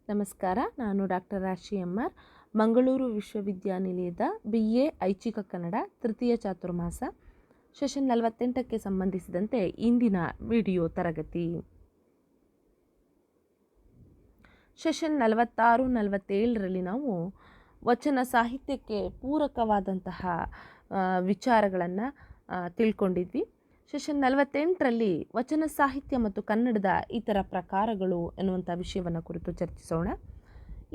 ನಮಸ್ಕಾರ. ನಾನು ಡಾಕ್ಟರ್ ರಾಶಿ ಎಂ.ಆರ್. ಮಂಗಳೂರು ವಿಶ್ವವಿದ್ಯಾನಿಲಯದ BA ಐಚ್ಛಿಕ ಕನ್ನಡ ತೃತೀಯ ಚಾತುರ್ಮಾಸ ಸೆಷನ್ 48ಕ್ಕೆ ಸಂಬಂಧಿಸಿದಂತೆ ಇಂದಿನ ವಿಡಿಯೋ ತರಗತಿ. ಸೆಷನ್ 46-47ರಲ್ಲಿ ನಾವು ವಚನ ಸಾಹಿತ್ಯಕ್ಕೆ ಪೂರಕವಾದಂತಹ ವಿಚಾರಗಳನ್ನು ತಿಳ್ಕೊಂಡಿದ್ವಿ. ಸೆಷನ್ 48ರಲ್ಲಿ ವಚನ ಸಾಹಿತ್ಯ ಮತ್ತು ಕನ್ನಡದ ಇತರ ಪ್ರಕಾರಗಳು ಎನ್ನುವಂಥ ವಿಷಯವನ್ನು ಕುರಿತು ಚರ್ಚಿಸೋಣ.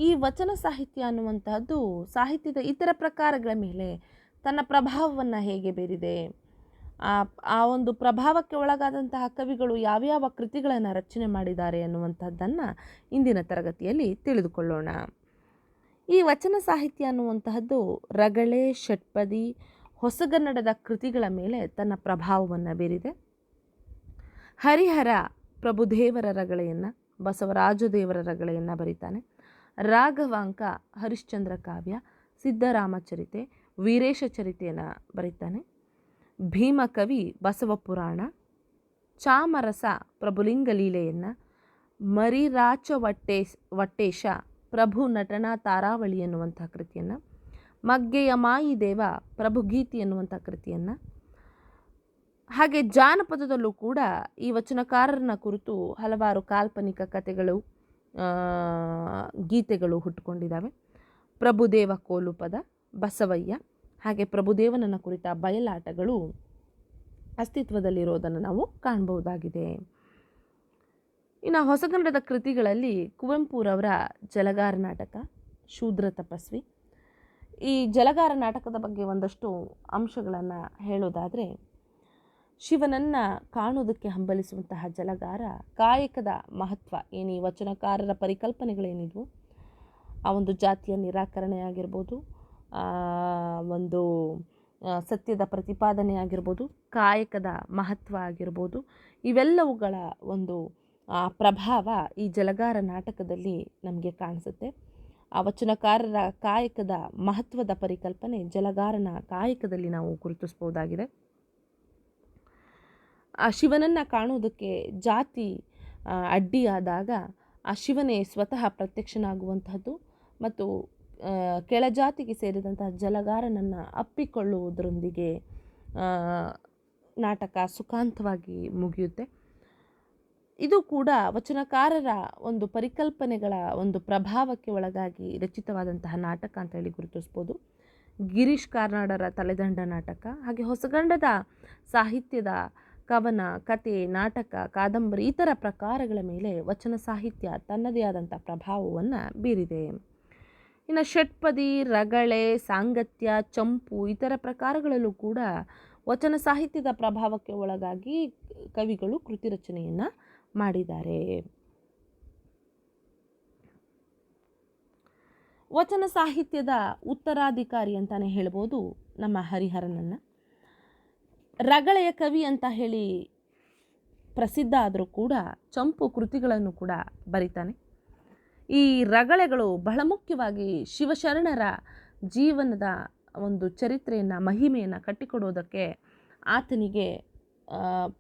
ಈ ವಚನ ಸಾಹಿತ್ಯ ಅನ್ನುವಂತಹದ್ದು ಸಾಹಿತ್ಯದ ಇತರ ಪ್ರಕಾರಗಳ ಮೇಲೆ ತನ್ನ ಪ್ರಭಾವವನ್ನು ಹೇಗೆ ಬೀರಿದೆ, ಆ ಒಂದು ಪ್ರಭಾವಕ್ಕೆ ಒಳಗಾದಂತಹ ಕವಿಗಳು ಯಾವ್ಯಾವ ಕೃತಿಗಳನ್ನು ರಚನೆ ಮಾಡಿದ್ದಾರೆ ಅನ್ನುವಂಥದ್ದನ್ನು ಇಂದಿನ ತರಗತಿಯಲ್ಲಿ ತಿಳಿದುಕೊಳ್ಳೋಣ. ಈ ವಚನ ಸಾಹಿತ್ಯ ಅನ್ನುವಂತಹದ್ದು ರಗಳೆ, ಷಟ್ಪದಿ, ಹೊಸಗನ್ನಡದ ಕೃತಿಗಳ ಮೇಲೆ ತನ್ನ ಪ್ರಭಾವವನ್ನು ಬೀರಿದೆ. ಹರಿಹರ ಪ್ರಭುದೇವರ ರಗಳೆಯನ್ನು, ಬಸವರಾಜದೇವರ ರಗಳೆಯನ್ನು ಬರೀತಾನೆ. ರಾಘವಾಂಕ ಹರಿಶ್ಚಂದ್ರ ಕಾವ್ಯ, ಸಿದ್ದರಾಮಚರಿತೆ, ವೀರೇಶ ಚರಿತೆಯನ್ನು ಬರೀತಾನೆ. ಭೀಮಕವಿ ಬಸವಪುರಾಣ, ಚಾಮರಸ ಪ್ರಭುಲಿಂಗ ಲೀಲೆಯನ್ನು, ಮರಿರಾಚ ವಟ್ಟೇಶ ಪ್ರಭು ನಟನಾ ತಾರಾವಳಿ ಎನ್ನುವಂಥ ಕೃತಿಯನ್ನು, ಮಗ್ಗೆಯ ಮಾಯಿ ದೇವ ಪ್ರಭುಗೀತಿ ಎನ್ನುವಂಥ ಕೃತಿಯನ್ನು, ಹಾಗೆ ಜಾನಪದದಲ್ಲೂ ಕೂಡ ಈ ವಚನಕಾರರನ್ನ ಕುರಿತು ಹಲವಾರು ಕಾಲ್ಪನಿಕ ಕಥೆಗಳು, ಗೀತೆಗಳು ಹುಟ್ಟುಕೊಂಡಿದ್ದಾವೆ. ಪ್ರಭುದೇವ ಕೋಲುಪದ, ಬಸವಯ್ಯ, ಹಾಗೆ ಪ್ರಭುದೇವನನ್ನು ಕುರಿತ ಬಯಲಾಟಗಳು ಅಸ್ತಿತ್ವದಲ್ಲಿರೋದನ್ನು ನಾವು ಕಾಣಬಹುದಾಗಿದೆ. ಇನ್ನು ಹೊಸಗನ್ನಡದ ಕೃತಿಗಳಲ್ಲಿ ಕುವೆಂಪುರವರ ಜಲಗಾರ ನಾಟಕ, ಶೂದ್ರ ತಪಸ್ವಿ. ಈ ಜಲಗಾರ ನಾಟಕದ ಬಗ್ಗೆ ಒಂದಷ್ಟು ಅಂಶಗಳನ್ನು ಹೇಳೋದಾದರೆ, ಶಿವನನ್ನು ಕಾಣೋದಕ್ಕೆ ಹಂಬಲಿಸುವಂತಹ ಜಲಗಾರ ಕಾಯಕದ ಮಹತ್ವ ಏನು, ಈ ವಚನಕಾರರ ಪರಿಕಲ್ಪನೆಗಳೇನಿದ್ವು, ಆ ಒಂದು ಜಾತಿಯ ನಿರಾಕರಣೆ ಆಗಿರ್ಬೋದು, ಒಂದು ಸತ್ಯದ ಪ್ರತಿಪಾದನೆ ಆಗಿರ್ಬೋದು, ಕಾಯಕದ ಮಹತ್ವ ಆಗಿರ್ಬೋದು, ಇವೆಲ್ಲವುಗಳ ಒಂದು ಪ್ರಭಾವ ಈ ಜಲಗಾರ ನಾಟಕದಲ್ಲಿ ನಮಗೆ ಕಾಣಿಸುತ್ತೆ. ಆ ವಚನಕಾರರ ಕಾಯಕದ ಮಹತ್ವದ ಪರಿಕಲ್ಪನೆ ಜಲಗಾರನ ಕಾಯಕದಲ್ಲಿ ನಾವು ಗುರುತಿಸ್ಬೋದಾಗಿದೆ. ಆ ಶಿವನನ್ನು ಕಾಣೋದಕ್ಕೆ ಜಾತಿ ಅಡ್ಡಿಯಾದಾಗ ಆ ಶಿವನೇ ಸ್ವತಃ ಪ್ರತ್ಯಕ್ಷನಾಗುವಂತಹದ್ದು ಮತ್ತು ಕೆಳಜಾತಿಗೆ ಸೇರಿದಂತಹ ಜಲಗಾರನನ್ನು ಅಪ್ಪಿಕೊಳ್ಳುವುದರೊಂದಿಗೆ ನಾಟಕ ಸುಖಾಂತವಾಗಿ ಮುಗಿಯುತ್ತೆ. ಇದು ಕೂಡ ವಚನಕಾರರ ಒಂದು ಪರಿಕಲ್ಪನೆಗಳ ಒಂದು ಪ್ರಭಾವಕ್ಕೆ ಒಳಗಾಗಿ ರಚಿತವಾದಂತಹ ನಾಟಕ ಅಂತ ಹೇಳಿ ಗುರುತಿಸ್ಬೋದು. ಗಿರೀಶ್ ಕಾರ್ನಾಡರ ತಲೆದಂಡ ನಾಟಕ, ಹಾಗೆ ಹೊಸಗನ್ನಡದ ಸಾಹಿತ್ಯದ ಕವನ, ಕತೆ, ನಾಟಕ, ಕಾದಂಬರಿ ಇತರ ಪ್ರಕಾರಗಳ ಮೇಲೆ ವಚನ ಸಾಹಿತ್ಯ ತನ್ನದೇ ಆದಂಥ ಪ್ರಭಾವವನ್ನು ಬೀರಿದೆ. ಇನ್ನು ಷಟ್ಪದಿ, ರಗಳೆ, ಸಾಂಗತ್ಯ, ಚಂಪು ಇತರ ಪ್ರಕಾರಗಳಲ್ಲೂ ಕೂಡ ವಚನ ಸಾಹಿತ್ಯದ ಪ್ರಭಾವಕ್ಕೆ ಒಳಗಾಗಿ ಕವಿಗಳು ಕೃತಿ ರಚನೆಯನ್ನು ಮಾಡಿದ್ದಾರೆ. ವಚನ ಸಾಹಿತ್ಯದ ಉತ್ತರಾಧಿಕಾರಿ ಅಂತಾನೆ ಹೇಳ್ಬೋದು ನಮ್ಮ ಹರಿಹರನನ್ನು. ರಗಳೆಯ ಕವಿ ಅಂತ ಹೇಳಿ ಪ್ರಸಿದ್ಧ ಆದರೂ ಕೂಡ ಚಂಪು ಕೃತಿಗಳನ್ನು ಕೂಡ ಬರೀತಾನೆ. ಈ ರಗಳೆಗಳು ಬಹಳ ಮುಖ್ಯವಾಗಿ ಶಿವಶರಣರ ಜೀವನದ ಒಂದು ಚರಿತ್ರೆಯನ್ನು, ಮಹಿಮೆಯನ್ನು ಕಟ್ಟಿಕೊಡೋದಕ್ಕೆ ಆತನಿಗೆ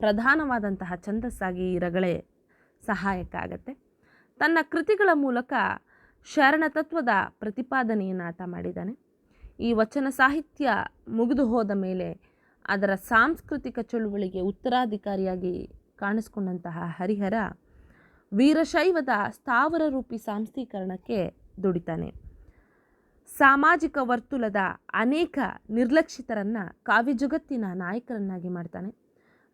ಪ್ರಧಾನವಾದಂತಹ ಛಂದಸ್ಸಾಗಿ ಈ ರಗಳೆ ಸಹಾಯಕ ಆಗತ್ತೆ. ತನ್ನ ಕೃತಿಗಳ ಮೂಲಕ ಶರಣ ತತ್ವದ ಪ್ರತಿಪಾದನೆಯನ್ನು ಆತ ಮಾಡಿದ್ದಾನೆ. ಈ ವಚನ ಸಾಹಿತ್ಯ ಮುಗಿದು ಹೋದ ಮೇಲೆ ಅದರ ಸಾಂಸ್ಕೃತಿಕ ಚಳುವಳಿಗೆ ಉತ್ತರಾಧಿಕಾರಿಯಾಗಿ ಕಾಣಿಸ್ಕೊಂಡಂತಹ ಹರಿಹರ ವೀರಶೈವದ ಸ್ಥಾವರ ರೂಪಿ ಸಾಂಸ್ಥೀಕರಣಕ್ಕೆ ದುಡಿತಾನೆ. ಸಾಮಾಜಿಕ ವರ್ತುಲದ ಅನೇಕ ನಿರ್ಲಕ್ಷಿತರನ್ನು ಕಾವ್ಯ ಜಗತ್ತಿನ ನಾಯಕರನ್ನಾಗಿ ಮಾಡ್ತಾನೆ.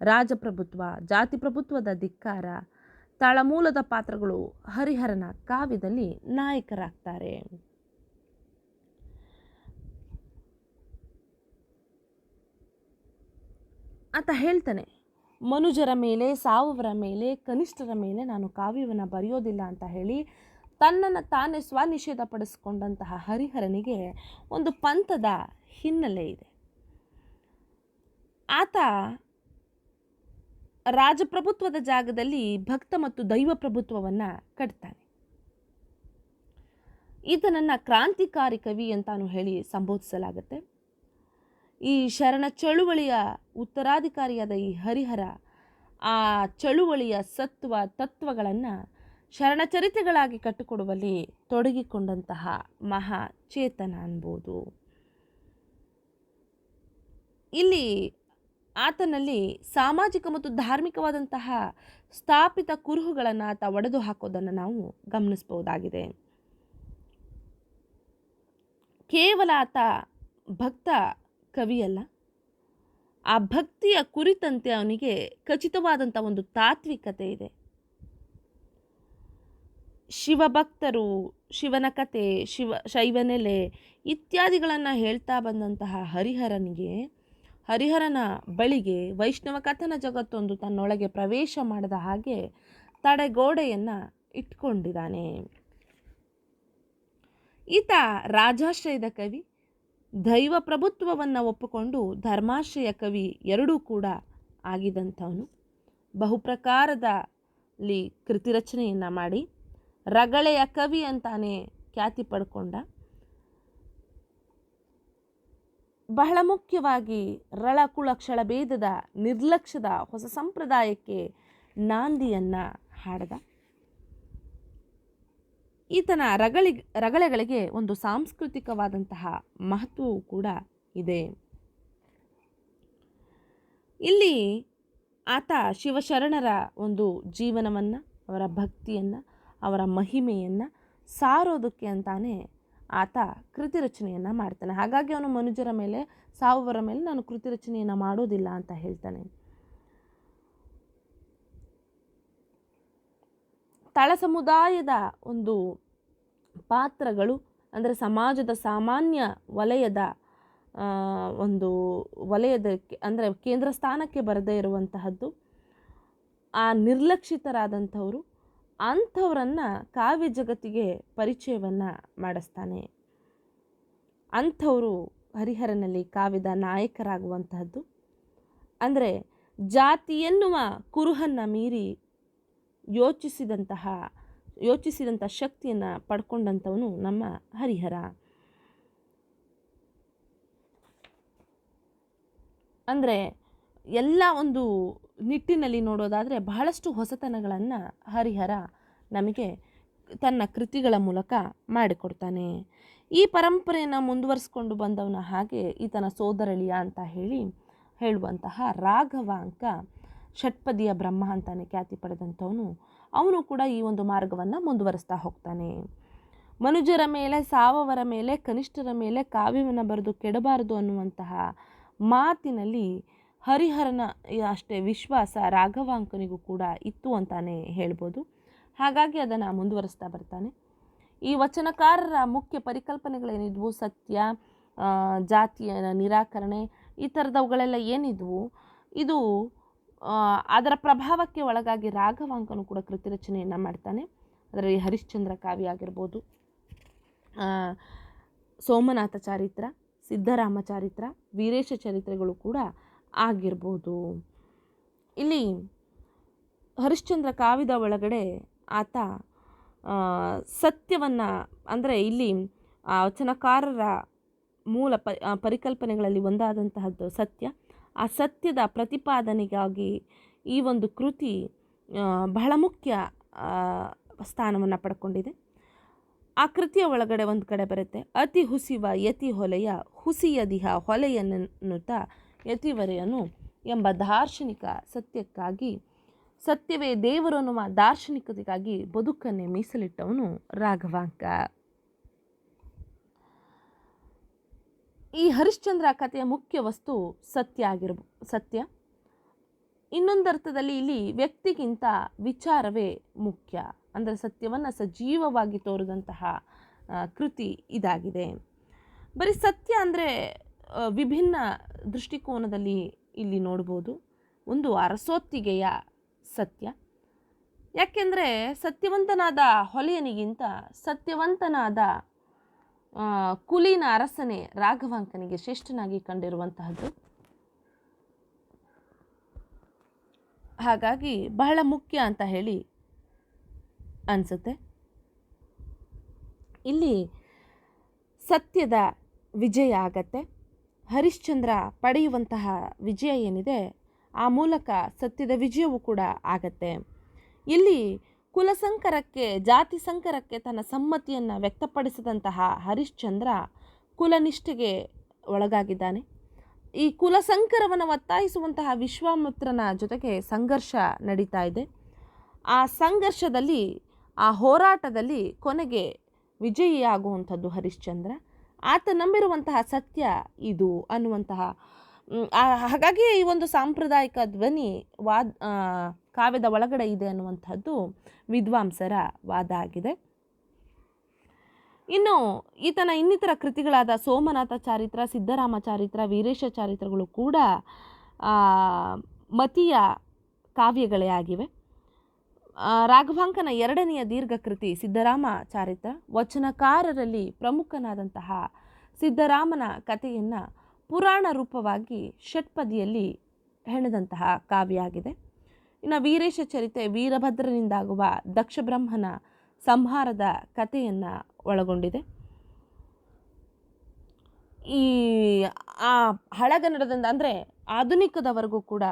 ರಾಜಪ್ರಭುತ್ವ, ಜಾತಿ ಪ್ರಭುತ್ವದ ಧಿಕ್ಕಾರ, ತಳಮೂಲದ ಪಾತ್ರಗಳು ಹರಿಹರನ ಕಾವ್ಯದಲ್ಲಿ ನಾಯಕರಾಗ್ತಾರೆ. ಆತ ಹೇಳ್ತಾನೆ, ಮನುಜರ ಮೇಲೆ, ಸಾವವರ ಮೇಲೆ, ಕನಿಷ್ಠರ ಮೇಲೆ ನಾನು ಕಾವ್ಯವನ್ನು ಬರೆಯೋದಿಲ್ಲ ಅಂತ ಹೇಳಿ ತನ್ನನ್ನು ತಾನೇ ಸ್ವನಿಷೇಧ ಪಡಿಸ್ಕೊಂಡಂತಹ ಹರಿಹರನಿಗೆ ಒಂದು ಪಂಥದ ಹಿನ್ನೆಲೆ ಇದೆ. ಆತ ರಾಜಪ್ರಭುತ್ವದ ಜಾಗದಲ್ಲಿ ಭಕ್ತ ಮತ್ತು ದೈವ ಪ್ರಭುತ್ವವನ್ನು ಕಟ್ತಾನೆ. ಈತನನ್ನು ಕ್ರಾಂತಿಕಾರಿ ಕವಿ ಅಂತಾನು ಹೇಳಿ ಸಂಬೋಧಿಸಲಾಗುತ್ತೆ. ಈ ಶರಣ ಚಳುವಳಿಯ ಉತ್ತರಾಧಿಕಾರಿಯಾದ ಈ ಹರಿಹರ ಆ ಚಳುವಳಿಯ ತತ್ವಗಳನ್ನು ಶರಣಚರಿತೆಗಳಾಗಿ ಕಟ್ಟಿಕೊಡುವಲ್ಲಿ ತೊಡಗಿಕೊಂಡಂತಹ ಮಹಾಚೇತನ ಅನ್ಬೋದು. ಇಲ್ಲಿ ಆತನಲ್ಲಿ ಸಾಮಾಜಿಕ ಮತ್ತು ಧಾರ್ಮಿಕವಾದಂತಹ ಸ್ಥಾಪಿತ ಕುರುಹುಗಳನ್ನು ಆತ ಒಡೆದು ಹಾಕೋದನ್ನು ನಾವು ಗಮನಿಸಬಹುದಾಗಿದೆ. ಕೇವಲ ಆತ ಭಕ್ತ ಕವಿಯಲ್ಲ, ಆ ಭಕ್ತಿಯ ಕುರಿತಂತೆ ಅವನಿಗೆ ಖಚಿತವಾದಂಥ ಒಂದು ತಾತ್ವಿಕತೆ ಇದೆ. ಶಿವಭಕ್ತರು, ಶಿವನ ಕತೆ, ಶೈವನೆಲೆ ಇತ್ಯಾದಿಗಳನ್ನು ಹೇಳ್ತಾ ಬಂದಂತಹ ಹರಿಹರನ ಬಳಿಗೆ ವೈಷ್ಣವ ಕಥನ ಜಗತ್ತೊಂದು ತನ್ನೊಳಗೆ ಪ್ರವೇಶ ಮಾಡದ ಹಾಗೆ ತಡೆಗೋಡೆಯನ್ನು ಇಟ್ಕೊಂಡಿದ್ದಾನೆ. ಈತ ರಾಜಾಶ್ರಯದ ಕವಿ, ದೈವ ಪ್ರಭುತ್ವವನ್ನು ಒಪ್ಪಿಕೊಂಡು ಧರ್ಮಾಶ್ರಯ ಕವಿ ಎರಡೂ ಕೂಡ ಆಗಿದಂಥವನು. ಬಹುಪ್ರಕಾರದಲ್ಲಿ ಕೃತಿ ರಚನೆಯನ್ನು ಮಾಡಿ ರಗಳೆಯ ಕವಿ ಅಂತಾನೆ ಖ್ಯಾತಿ ಪಡ್ಕೊಂಡ. ಬಹಳ ಮುಖ್ಯವಾಗಿ ರಳಕುಳ ಕ್ಷಳಭೇದದ ನಿರ್ಲಕ್ಷ್ಯದ ಹೊಸ ಸಂಪ್ರದಾಯಕ್ಕೆ ನಾಂದಿಯನ್ನು ಹಾಡಿದ. ಈತನ ರಗಳೆಗಳಿಗೆ ಒಂದು ಸಾಂಸ್ಕೃತಿಕವಾದಂತಹ ಮಹತ್ವವೂ ಕೂಡ ಇದೆ. ಇಲ್ಲಿ ಆತ ಶಿವಶರಣರ ಒಂದು ಜೀವನವನ್ನು, ಅವರ ಭಕ್ತಿಯನ್ನು, ಅವರ ಮಹಿಮೆಯನ್ನು ಸಾರೋದಕ್ಕೆ ಅಂತಾನೆ ಆತ ಕೃತಿ ರಚನೆಯನ್ನು ಮಾಡ್ತಾನೆ. ಹಾಗಾಗಿ ಅವನು ಮನುಜರ ಮೇಲೆ, ಸಾವುವರ ಮೇಲೆ ನಾನು ಕೃತಿ ರಚನೆಯನ್ನು ಮಾಡೋದಿಲ್ಲ ಅಂತ ಹೇಳ್ತಾನೆ. ತಳ ಸಮುದಾಯದ ಒಂದು ಪಾತ್ರಗಳು ಅಂದರೆ ಸಮಾಜದ ಸಾಮಾನ್ಯ ವಲಯದ ಅಂದರೆ ಕೇಂದ್ರ ಸ್ಥಾನಕ್ಕೆ ಬರದೇ ಇರುವಂತಹದ್ದು, ಆ ನಿರ್ಲಕ್ಷಿತರಾದಂಥವರು, ಅಂಥವರನ್ನು ಕಾವ್ಯ ಜಗತ್ತಿಗೆ ಪರಿಚಯವನ್ನು ಮಾಡಿಸ್ತಾನೆ. ಅಂಥವರು ಹರಿಹರನಲ್ಲಿ ಕಾವ್ಯದ ನಾಯಕರಾಗುವಂತಹದ್ದು. ಅಂದರೆ ಜಾತಿ ಎನ್ನುವ ಕುರುಹನ್ನು ಮೀರಿ ಯೋಚಿಸಿದಂಥ ಶಕ್ತಿಯನ್ನು ಪಡ್ಕೊಂಡಂಥವನು ನಮ್ಮ ಹರಿಹರ. ಅಂದರೆ ಎಲ್ಲ ಒಂದು ನಿಟ್ಟಿನಲ್ಲಿ ನೋಡೋದಾದರೆ ಬಹಳಷ್ಟು ಹೊಸತನಗಳನ್ನು ಹರಿಹರ ನಮಗೆ ತನ್ನ ಕೃತಿಗಳ ಮೂಲಕ ಮಾಡಿಕೊಡ್ತಾನೆ. ಈ ಪರಂಪರೆಯನ್ನು ಮುಂದುವರಿಸ್ಕೊಂಡು ಬಂದವನ ಹಾಗೆ ಈತನ ಸೋದರಳಿಯ ಅಂತ ಹೇಳುವಂತಹ ರಾಘವಾಂಕ ಷಟ್ಪದಿಯ ಬ್ರಹ್ಮ ಅಂತಾನೆ ಖ್ಯಾತಿ ಪಡೆದಂಥವನು. ಅವನು ಕೂಡ ಈ ಒಂದು ಮಾರ್ಗವನ್ನು ಮುಂದುವರಿಸ್ತಾ ಹೋಗ್ತಾನೆ. ಮನುಜರ ಮೇಲೆ, ಸಾವವರ ಮೇಲೆ, ಕನಿಷ್ಠರ ಮೇಲೆ ಕಾವ್ಯವನ್ನು ಬರೆದು ಕೆಡಬಾರದು ಅನ್ನುವಂತಹ ಮಾತಿನಲ್ಲಿ ಹರಿಹರನ ಅಷ್ಟೇ ವಿಶ್ವಾಸ ರಾಘವಾಂಕನಿಗೂ ಕೂಡ ಇತ್ತು ಅಂತಾನೆ ಹೇಳ್ಬೋದು. ಹಾಗಾಗಿ ಅದನ್ನು ಮುಂದುವರಿಸ್ತಾ ಬರ್ತಾನೆ. ಈ ವಚನಕಾರರ ಮುಖ್ಯ ಪರಿಕಲ್ಪನೆಗಳೇನಿದ್ವು, ಸತ್ಯ, ಜಾತಿಯ ನಿರಾಕರಣೆ, ಈ ಥರದವುಗಳೆಲ್ಲ ಏನಿದ್ವು, ಇದು ಅದರ ಪ್ರಭಾವಕ್ಕೆ ಒಳಗಾಗಿ ರಾಘವಾಂಕನು ಕೂಡ ಕೃತಿ ರಚನೆಯನ್ನು ಮಾಡ್ತಾನೆ. ಅದರಲ್ಲಿ ಹರಿಶ್ಚಂದ್ರ ಕಾವ್ಯ ಆಗಿರ್ಬೋದು, ಸೋಮನಾಥ ಚಾರಿತ್ರ, ಸಿದ್ಧರಾಮ ಚಾರಿತ್ರ, ವೀರೇಶ ಚರಿತ್ರೆಗಳು ಕೂಡ ಆಗಿರ್ಬೋದು. ಇಲ್ಲಿ ಹರಿಶ್ಚಂದ್ರ ಕಾವ್ಯದ ಒಳಗಡೆ ಆತ ಸತ್ಯವನ್ನು, ಅಂದರೆ ಇಲ್ಲಿ ವಚನಕಾರರ ಮೂಲ ಪರಿಕಲ್ಪನೆಗಳಲ್ಲಿ ಒಂದಾದಂತಹದ್ದು ಸತ್ಯ. ಆ ಸತ್ಯದ ಪ್ರತಿಪಾದನೆಗಾಗಿ ಈ ಒಂದು ಕೃತಿ ಬಹಳ ಮುಖ್ಯ ಸ್ಥಾನವನ್ನು ಪಡ್ಕೊಂಡಿದೆ. ಆ ಕೃತಿಯ ಒಳಗಡೆ ಒಂದು ಕಡೆ ಬರುತ್ತೆ, ಅತಿ ಹುಸಿವ ಯತಿ ಹೊಲೆಯ ಹುಸಿಯದಿಹ ಹೊಲೆಯನ್ನುತ್ತ ಯತಿವರೆಯನು ಎಂಬ ದಾರ್ಶನಿಕ ಸತ್ಯಕ್ಕಾಗಿ, ಸತ್ಯವೇ ದೇವರು ಅನ್ನುವ ದಾರ್ಶನಿಕತೆಗಾಗಿ ಬದುಕನ್ನೇ ಮೀಸಲಿಟ್ಟವನು ರಾಘವಾಂಕ. ಈ ಹರಿಶ್ಚಂದ್ರ ಕಥೆಯ ಮುಖ್ಯ ವಸ್ತು ಸತ್ಯ. ಇನ್ನೊಂದರ್ಥದಲ್ಲಿ ಇಲ್ಲಿ ವ್ಯಕ್ತಿಗಿಂತ ವಿಚಾರವೇ ಮುಖ್ಯ. ಅಂದರೆ ಸತ್ಯವನ್ನು ಸಜೀವವಾಗಿ ತೋರಿದಂತಹ ಕೃತಿ ಇದಾಗಿದೆ. ಬರೀ ಸತ್ಯ ಅಂದರೆ ವಿಭಿನ್ನ ದೃಷ್ಟಿಕೋನದಲ್ಲಿ ಇಲ್ಲಿ ನೋಡ್ಬೋದು. ಒಂದು ಅರಸೊತ್ತಿಗೆಯ ಸತ್ಯ, ಯಾಕೆಂದರೆ ಸತ್ಯವಂತನಾದ ಹೊಲೆಯನಿಗಿಂತ ಸತ್ಯವಂತನಾದ ಕುಲೀನ ಅರಸನೇ ರಾಘವಾಂಕನಿಗೆ ಶ್ರೇಷ್ಠನಾಗಿ ಕಂಡಿರುವಂತಹದ್ದು. ಹಾಗಾಗಿ ಬಹಳ ಮುಖ್ಯ ಅಂತ ಹೇಳಿ ಅನಿಸುತ್ತೆ. ಇಲ್ಲಿ ಸತ್ಯದ ವಿಜಯ ಆಗತ್ತೆ. ಹರಿಶ್ಚಂದ್ರ ಪಡೆಯುವಂತಹ ವಿಜಯ ಏನಿದೆ, ಆ ಮೂಲಕ ಸತ್ಯದ ವಿಜಯವೂ ಕೂಡ ಆಗತ್ತೆ. ಇಲ್ಲಿ ಕುಲಸಂಕರಕ್ಕೆ, ಜಾತಿ ಸಂಕರಕ್ಕೆ ತನ್ನ ಸಮ್ಮತಿಯನ್ನು ವ್ಯಕ್ತಪಡಿಸಿದಂತಹ ಹರಿಶ್ಚಂದ್ರ ಕುಲನಿಷ್ಠೆಗೆ ಒಳಗಾಗಿದ್ದಾನೆ. ಈ ಕುಲಸಂಕರವನ್ನು ಒತ್ತಾಯಿಸುವಂತಹ ವಿಶ್ವಾಮಿತ್ರನ ಜೊತೆಗೆ ಸಂಘರ್ಷ ನಡೀತಾ ಇದೆ. ಆ ಸಂಘರ್ಷದಲ್ಲಿ, ಆ ಹೋರಾಟದಲ್ಲಿ ಕೊನೆಗೆ ವಿಜಯಿಯಾಗುವಂಥದ್ದು ಹರಿಶ್ಚಂದ್ರ. ಆತ ನಂಬಿರುವಂತಹ ಸತ್ಯ ಇದು ಅನ್ನುವಂತಹ ಹಾಗಾಗಿ ಈ ಒಂದು ಸಾಂಪ್ರದಾಯಿಕ ಧ್ವನಿ ಕಾವ್ಯದ ಒಳಗಡೆ ಇದೆ ಅನ್ನುವಂಥದ್ದು ವಿದ್ವಾಂಸರ ವಾದ ಆಗಿದೆ. ಇನ್ನು ಈತನ ಇನ್ನಿತರ ಕೃತಿಗಳಾದ ಸೋಮನಾಥ ಚಾರಿತ್ರ, ಸಿದ್ಧರಾಮ ಚಾರಿತ್ರ, ವೀರೇಶ ಚಾರಿತ್ರಗಳು ಕೂಡ ಮತೀಯ ಕಾವ್ಯಗಳೇ ಆಗಿವೆ. ರಾಘವಾಂಕನ ಎರಡನೆಯ ದೀರ್ಘಕೃತಿ ಸಿದ್ಧರಾಮ ಚಾರಿತ್ರ ವಚನಕಾರರಲ್ಲಿ ಪ್ರಮುಖನಾದಂತಹ ಸಿದ್ಧರಾಮನ ಕಥೆಯನ್ನು ಪುರಾಣ ರೂಪವಾಗಿ ಷಟ್ಪದಿಯಲ್ಲಿ ಹೆಣೆದಂತಹ ಕಾವ್ಯ ಆಗಿದೆ. ಇನ್ನು ವೀರೇಶ ಚರಿತೆ ವೀರಭದ್ರನಿಂದಾಗುವ ದಕ್ಷಬ್ರಹ್ಮನ ಸಂಹಾರದ ಕಥೆಯನ್ನು ಒಳಗೊಂಡಿದೆ. ಈ ಹಳೆಗನ್ನಡದಿಂದ ಅಂದರೆ ಆಧುನಿಕದವರೆಗೂ ಕೂಡ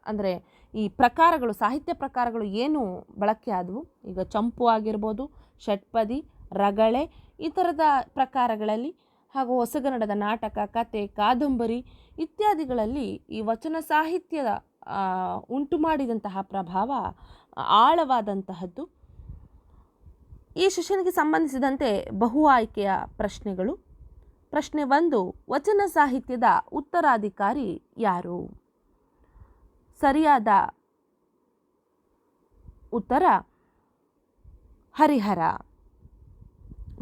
ಅಂದರೆ ಈ ಪ್ರಕಾರಗಳು, ಸಾಹಿತ್ಯ ಪ್ರಕಾರಗಳು ಏನು ಬಳಕೆ ಆದವು, ಈಗ ಚಂಪು ಆಗಿರ್ಬೋದು, ಷಟ್ಪದಿ, ರಗಳೆ, ಈ ಥರದ ಪ್ರಕಾರಗಳಲ್ಲಿ ಹಾಗೂ ಹೊಸಗನ್ನಡದ ನಾಟಕ, ಕತೆ, ಕಾದಂಬರಿ ಇತ್ಯಾದಿಗಳಲ್ಲಿ ಈ ವಚನ ಸಾಹಿತ್ಯದ ಉಂಟು ಮಾಡಿದಂತಹ ಪ್ರಭಾವ ಆಳವಾದಂತಹದ್ದು. ಈ ಸೆಷನ್ಗೆ ಸಂಬಂಧಿಸಿದಂತೆ ಬಹು ಆಯ್ಕೆಯ ಪ್ರಶ್ನೆಗಳು. ಪ್ರಶ್ನೆ 1, ವಚನ ಸಾಹಿತ್ಯದ ಉತ್ತರಾಧಿಕಾರಿ ಯಾರು? ಸರಿಯಾದ ಉತ್ತರ ಹರಿಹರ.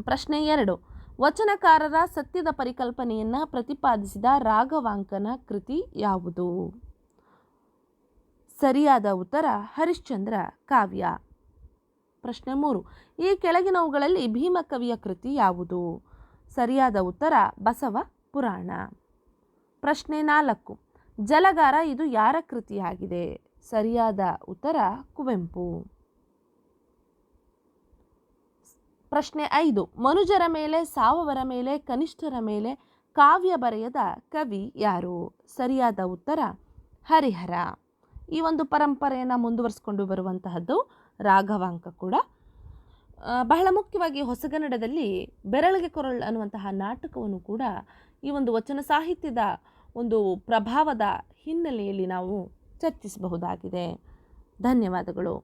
ಪ್ರಶ್ನೆ 2, ವಚನಕಾರರ ಸತ್ಯದ ಪರಿಕಲ್ಪನೆಯನ್ನು ಪ್ರತಿಪಾದಿಸಿದ ರಾಘವಾಂಕನ ಕೃತಿ ಯಾವುದು? ಸರಿಯಾದ ಉತ್ತರ ಹರಿಶ್ಚಂದ್ರ ಕಾವ್ಯ. ಪ್ರಶ್ನೆ 3, ಈ ಕೆಳಗಿನವುಗಳಲ್ಲಿ ಭೀಮಕವಿಯ ಕೃತಿ ಯಾವುದು? ಸರಿಯಾದ ಉತ್ತರ ಬಸವ ಪುರಾಣ. ಪ್ರಶ್ನೆ 4, ಜಲಗಾರ ಇದು ಯಾರ ಕೃತಿಯಾಗಿದೆ? ಸರಿಯಾದ ಉತ್ತರ ಕುವೆಂಪು. ಪ್ರಶ್ನೆ 5, ಮನುಜರ ಮೇಲೆ, ಸಾವವರ ಮೇಲೆ, ಕನಿಷ್ಠರ ಮೇಲೆ ಕಾವ್ಯ ಬರೆಯದ ಕವಿ ಯಾರು? ಸರಿಯಾದ ಉತ್ತರ ಹರಿಹರ. ಈ ಒಂದು ಪರಂಪರೆಯನ್ನು ಮುಂದುವರಿಸಿಕೊಂಡು ಬರುವಂತಹದ್ದು ರಾಘವಾಂಕ ಕೂಡ. ಬಹಳ ಮುಖ್ಯವಾಗಿ ಹೊಸಗನ್ನಡದಲ್ಲಿ ಬೆರಳಿಗೆ ಕೊರಳು ಅನ್ನುವಂತಹ ನಾಟಕವನ್ನು ಕೂಡ ಈ ಒಂದು ವಚನ ಸಾಹಿತ್ಯದ ಒಂದು ಪ್ರಭಾವದ ಹಿನ್ನೆಲೆಯಲ್ಲಿ ನಾವು ಚರ್ಚಿಸಬಹುದಾಗಿದೆ. ಧನ್ಯವಾದಗಳು.